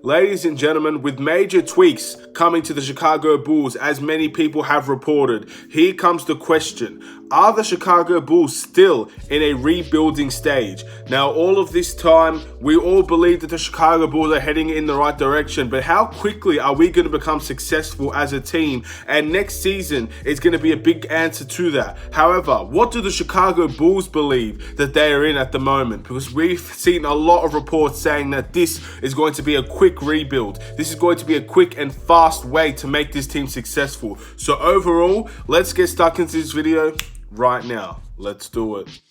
Ladies and gentlemen, with major tweaks coming to the Chicago Bulls, as many people have reported, here comes the question. Are the Chicago Bulls still in a rebuilding stage? Now, all of this time, we all believe that the Chicago Bulls are heading in the right direction, but how quickly are we going to become successful as a team? And next season is going to be a big answer to that. However, what do the Chicago Bulls believe that they are in at the moment? Because we've seen a lot of reports saying that this is going to be a quick rebuild. This is going to be a quick and fast way to make this team successful. So overall, let's get stuck into this video right now. Let's do it.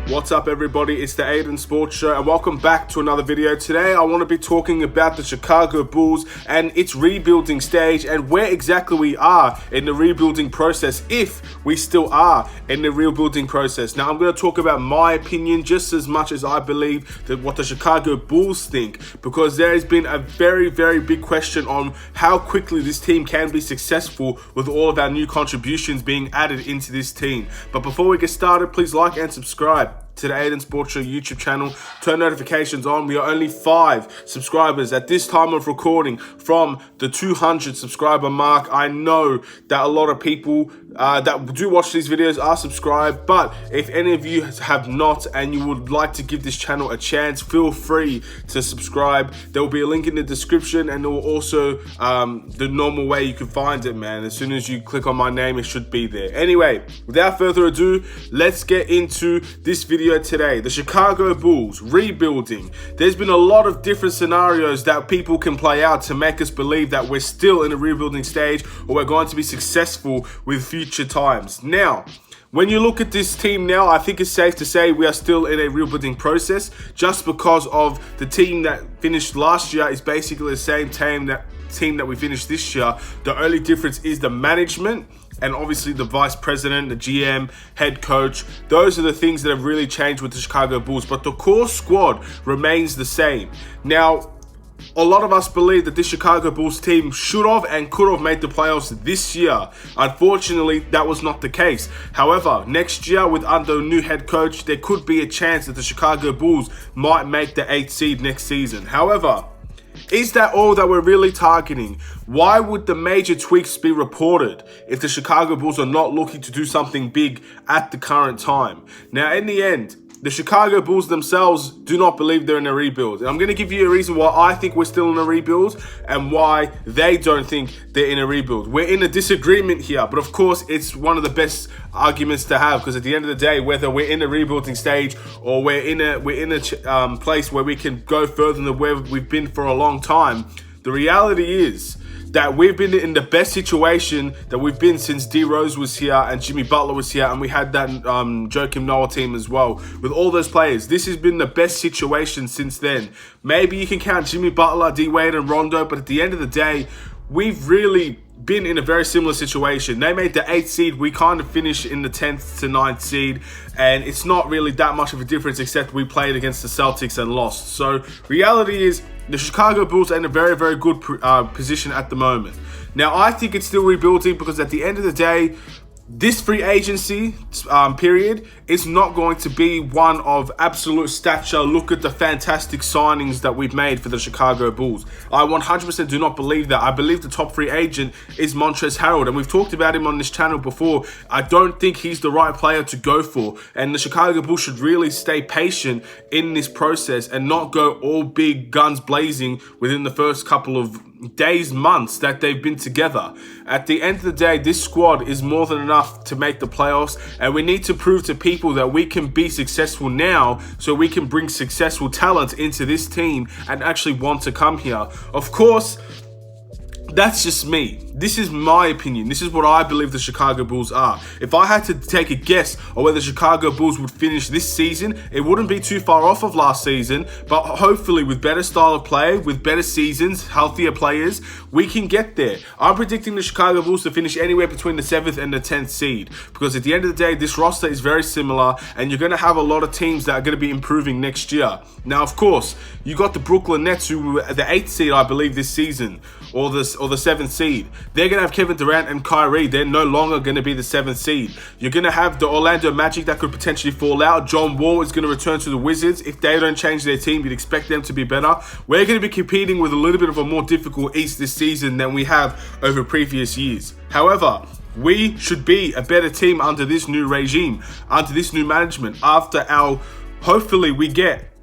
What's up, everybody? It's the Aidan Sports Show and welcome back to another video. Today I want to be talking about the Chicago Bulls and its rebuilding stage and where exactly we are in the rebuilding process, if we still are in the rebuilding process. Now I'm going to talk about my opinion just as much as I believe that what the Chicago Bulls think, because there has been a very big question on how quickly this team can be successful with all of our new contributions being added into this team. But before we get started, please like and subscribe to the Aidan Sports Show YouTube channel. Turn notifications on. We are only 5 subscribers at this time of recording from the 200 subscriber mark. I know that a lot of people that do watch these videos are subscribed, but if any of you have not and you would like to give this channel a chance, feel free to subscribe. There will be a link in the description, and there will also the normal way you can find it, man. As soon as you click on my name, it should be there. Anyway, without further ado, let's get into this video today. The Chicago Bulls rebuilding. There's been a lot of different scenarios that people can play out to make us believe that we're still in a rebuilding stage or we're going to be successful with future times. Now, when you look at this team now, I think it's safe to say we are still in a rebuilding process, just because of the team that finished last year is basically the same team that we finished this year. The only difference is the management and obviously the vice president, the GM, head coach. Those are the things that have really changed with the Chicago Bulls, but the core squad remains the same. Now, a lot of us believe that this Chicago Bulls team should have and could have made the playoffs this year. Unfortunately, that was not the case. However, next year with under a new head coach, there could be a chance that the Chicago Bulls might make the 8th seed next season. However, is that all that we're really targeting? Why would the major tweaks be reported if the Chicago Bulls are not looking to do something big at the current time? Now, in the end, the Chicago Bulls themselves do not believe they're in a rebuild. And I'm going to give you a reason why I think we're still in a rebuild and why they don't think they're in a rebuild. We're in a disagreement here, but of course it's one of the best arguments to have, because at the end of the day, whether we're in a rebuilding stage or we're in a place where we can go further than where we've been for a long time, the reality is that we've been in the best situation that we've been since D Rose was here and Jimmy Butler was here, and we had that Joakim Noah team as well. With all those players, this has been the best situation since then. Maybe you can count Jimmy Butler, D Wade and Rondo, but at the end of the day, we've really been in a very similar situation. They made the 8th seed. We kind of finished in the 10th to 9th seed, and it's not really that much of a difference, except we played against the Celtics and lost. So reality is the Chicago Bulls are in a very good position at the moment. Now, I think it's still rebuilding, because at the end of the day, this free agency period is not going to be one of absolute stature. Look at the fantastic signings that we've made for the Chicago Bulls. I 100% do not believe that. I believe the top free agent is Montrezl Harrell, and we've talked about him on this channel before. I don't think he's the right player to go for, and the Chicago Bulls should really stay patient in this process and not go all big guns blazing within the first couple of days, months that they've been together. At the end of the day, this squad is more than enough to make the playoffs, and we need to prove to people that we can be successful now, so we can bring successful talent into this team and actually want to come here. Of course, that's just me. This is my opinion. This is what I believe the Chicago Bulls are. If I had to take a guess on where the Chicago Bulls would finish this season, it wouldn't be too far off of last season, but hopefully with better style of play, with better seasons, healthier players, we can get there. I'm predicting the Chicago Bulls to finish anywhere between the 7th and the 10th seed, because at the end of the day, this roster is very similar, and you're going to have a lot of teams that are going to be improving next year. Now, of course, you got the Brooklyn Nets, who were the 8th seed, I believe, this season, or the 7th seed. They're going to have Kevin Durant and Kyrie. They're no longer going to be the 7th seed. You're going to have the Orlando Magic that could potentially fall out. John Wall is going to return to the Wizards. If they don't change their team, you'd expect them to be better. We're going to be competing with a little bit of a more difficult East this season than we have over previous years. However, we should be a better team under this new regime, under this new management, hopefully we get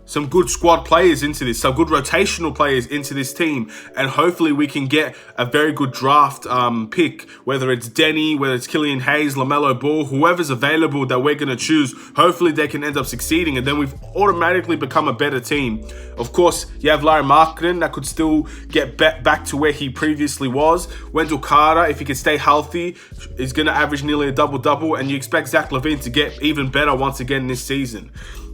some good squad players into this, some good rotational players into this team, and hopefully we can get a very good draft pick, whether it's Denny, whether it's Killian Hayes, LaMelo Ball, whoever's available that we're going to choose. Hopefully they can end up succeeding, and then we've automatically become a better team. Of course, you have Larry Markkinen that could still get back to where he previously was. Wendell Carter, if he can stay healthy, is going to average nearly a double-double, and you expect Zach LaVine to get even better once again this season.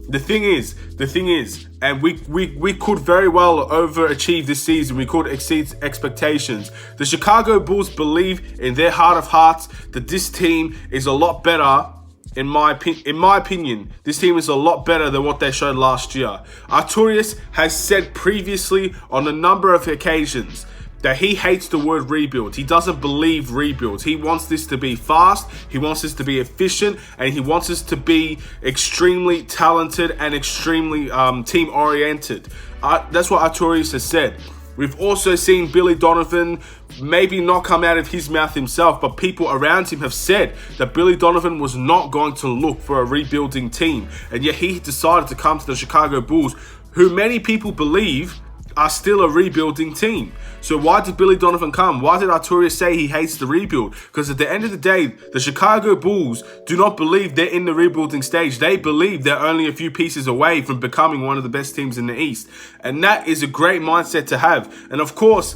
The thing is, and we could very well overachieve this season. We could exceed expectations. The Chicago Bulls believe in their heart of hearts that this team is a lot better. In my opinion, this team is a lot better than what they showed last year. Arturius has said previously on a number of occasions that he hates the word rebuild. He doesn't believe rebuilds. He wants this to be fast, he wants this to be efficient, and he wants us to be extremely talented and extremely team-oriented. That's what Arturius has said. We've also seen Billy Donovan maybe not come out of his mouth himself, but people around him have said that Billy Donovan was not going to look for a rebuilding team. And yet he decided to come to the Chicago Bulls, who many people believe are still a rebuilding team. So why did Billy Donovan come? Why did Arturius say he hates the rebuild? Because at the end of the day, the Chicago Bulls do not believe they're in the rebuilding stage. They believe they're only a few pieces away from becoming one of the best teams in the East. And that is a great mindset to have. And of course,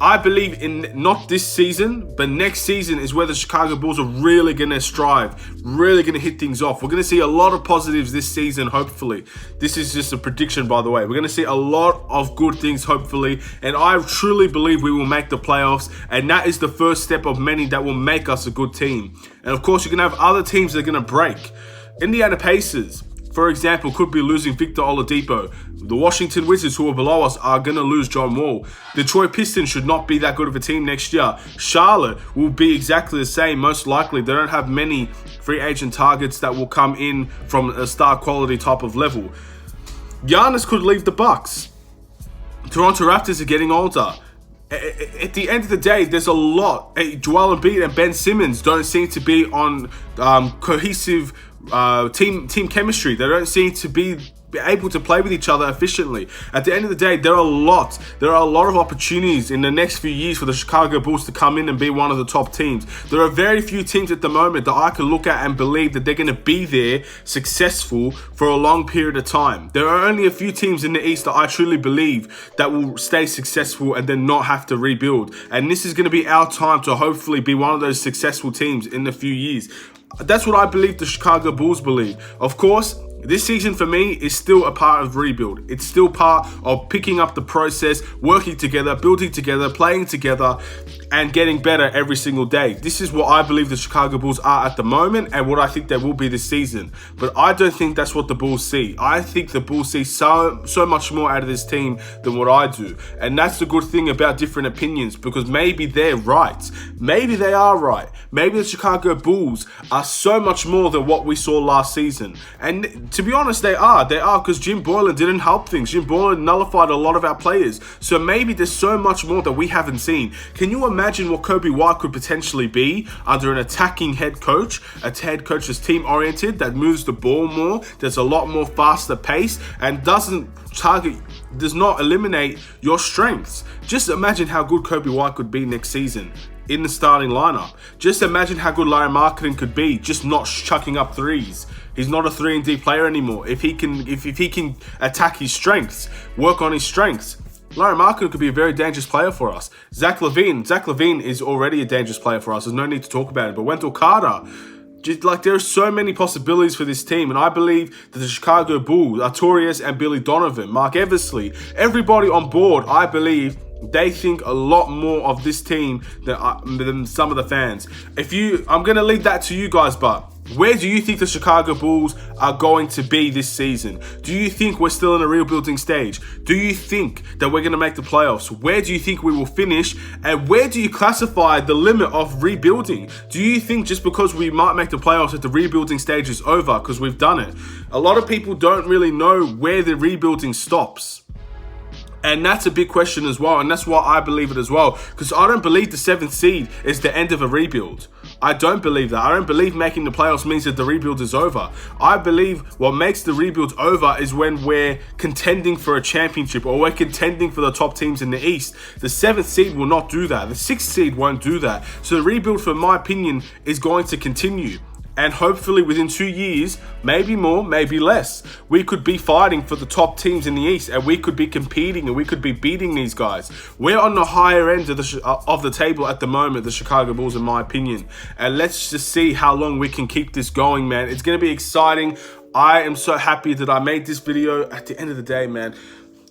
I believe in not this season, but next season is where the Chicago Bulls are really going to strive, really going to hit things off. We're going to see a lot of positives this season, hopefully. This is just a prediction, by the way. We're going to see a lot of good things, hopefully. And I truly believe we will make the playoffs. And that is the first step of many that will make us a good team. And of course, you're going to have other teams that are going to break. Indiana Pacers, for example, could be losing Victor Oladipo. The Washington Wizards, who are below us, are going to lose John Wall. Detroit Pistons should not be that good of a team next year. Charlotte will be exactly the same, most likely. They don't have many free agent targets that will come in from a star quality type of level. Giannis could leave the Bucks. Toronto Raptors are getting older. At the end of the day, there's a lot. Joel Embiid and Ben Simmons don't seem to be on cohesive team chemistry. They don't seem to be able to play with each other efficiently. At the end of the day, there are a lot of opportunities in the next few years for the Chicago Bulls to come in and be one of the top teams. There are very few teams at the moment that I can look at and believe that they're going to be there successful for a long period of time. There are only a few teams in the East that I truly believe that will stay successful and then not have to rebuild. And this is going to be our time to hopefully be one of those successful teams in a few years. That's what I believe the Chicago Bulls believe. Of course, this season for me is still a part of rebuild. It's still part of picking up the process, working together, building together, playing together, and getting better every single day. This is what I believe the Chicago Bulls are at the moment and what I think they will be this season. But I don't think that's what the Bulls see. I think the Bulls see so much more out of this team than what I do. And that's the good thing about different opinions, because maybe they're right. Maybe they are right. Maybe the Chicago Bulls are so much more than what we saw last season. And to be honest, they are. They are, because Jim Boylen didn't help things. Jim Boylen nullified a lot of our players. So maybe there's so much more that we haven't seen. Can you imagine what Kobe White could potentially be under an attacking head coach? A head coach that's team-oriented, that moves the ball more, that's a lot more faster pace, and does not eliminate your strengths. Just imagine how good Kobe White could be next season in the starting lineup. Just imagine how good Larry Markkinen could be, just not chucking up threes. He's not a 3-and-D player anymore. If he can attack his strengths, work on his strengths, Larry Markkinen could be a very dangerous player for us. Zach LaVine is already a dangerous player for us. There's no need to talk about it. But Wendell Carter, there are so many possibilities for this team, and I believe that the Chicago Bulls, Arturius and Billy Donovan, Mark Eversley, everybody on board, I believe they think a lot more of this team than some of the fans. I'm going to leave that to you guys, but Where do you think the Chicago Bulls are going to be this season? Do you think we're still in a rebuilding stage? Do you think that we're going to make the playoffs? Where do you think we will finish? And where do you classify the limit of rebuilding? Do you think just because we might make the playoffs that the rebuilding stage is over because we've done it? A lot of people don't really know where the rebuilding stops. And that's a big question as well. And that's why I believe it as well. Because I don't believe the 7th seed is the end of a rebuild. I don't believe that. I don't believe making the playoffs means that the rebuild is over. I believe what makes the rebuild over is when we're contending for a championship or we're contending for the top teams in the East. The 7th seed will not do that. The 6th seed won't do that. So the rebuild, for my opinion, is going to continue. And hopefully within 2 years, maybe more, maybe less, we could be fighting for the top teams in the East, and we could be competing and we could be beating these guys. We're on the higher end of the table at the moment, the Chicago Bulls, in my opinion. And let's just see how long we can keep this going, man. It's going to be exciting. I am so happy that I made this video. At the end of the day, man,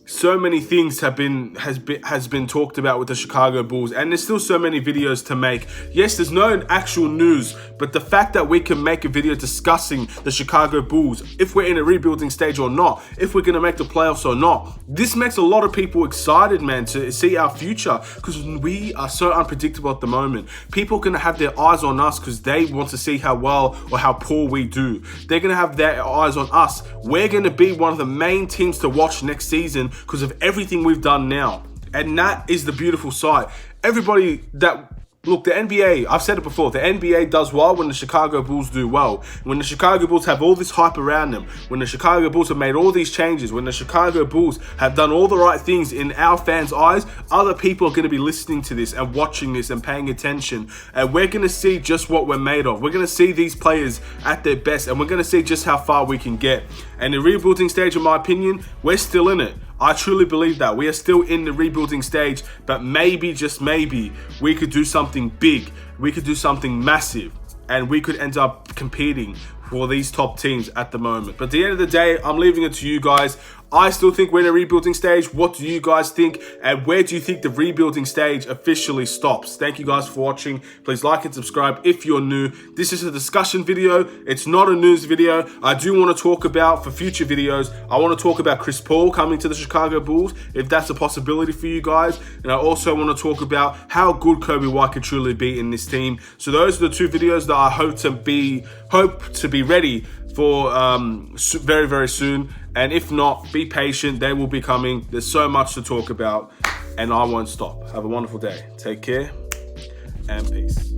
so many things has been talked about with the Chicago Bulls, and there's still so many videos to make. Yes, there's no actual news, but the fact that we can make a video discussing the Chicago Bulls, if we're in a rebuilding stage or not, if we're going to make the playoffs or not, this makes a lot of people excited, man, to see our future, because we are so unpredictable at the moment. People are going to have their eyes on us because they want to see how well or how poor we do. They're going to have their eyes on us. We're going to be one of the main teams to watch next season because of everything we've done now. And that is the beautiful side. Everybody that... Look, the NBA, I've said it before, the NBA does well when the Chicago Bulls do well. When the Chicago Bulls have all this hype around them, when the Chicago Bulls have made all these changes, when the Chicago Bulls have done all the right things in our fans' eyes, other people are going to be listening to this and watching this and paying attention. And we're going to see just what we're made of. We're going to see these players at their best, and we're going to see just how far we can get. And the rebuilding stage, in my opinion, we're still in it. I truly believe that. We are still in the rebuilding stage, but maybe, just maybe, we could do something big. We could do something massive, and we could end up competing for these top teams at the moment. But at the end of the day, I'm leaving it to you guys. I still think we're in a rebuilding stage. What do you guys think? And where do you think the rebuilding stage officially stops? Thank you guys for watching. Please like and subscribe if you're new. This is a discussion video. It's not a news video. I do want to talk about, for future videos, I want to talk about Chris Paul coming to the Chicago Bulls, if that's a possibility for you guys. And I also want to talk about how good Kobe White could truly be in this team. So those are the 2 videos that I hope to be ready for very, very soon. And if not, be patient. They will be coming. There's so much to talk about, and I won't stop. Have a wonderful day. Take care, and peace.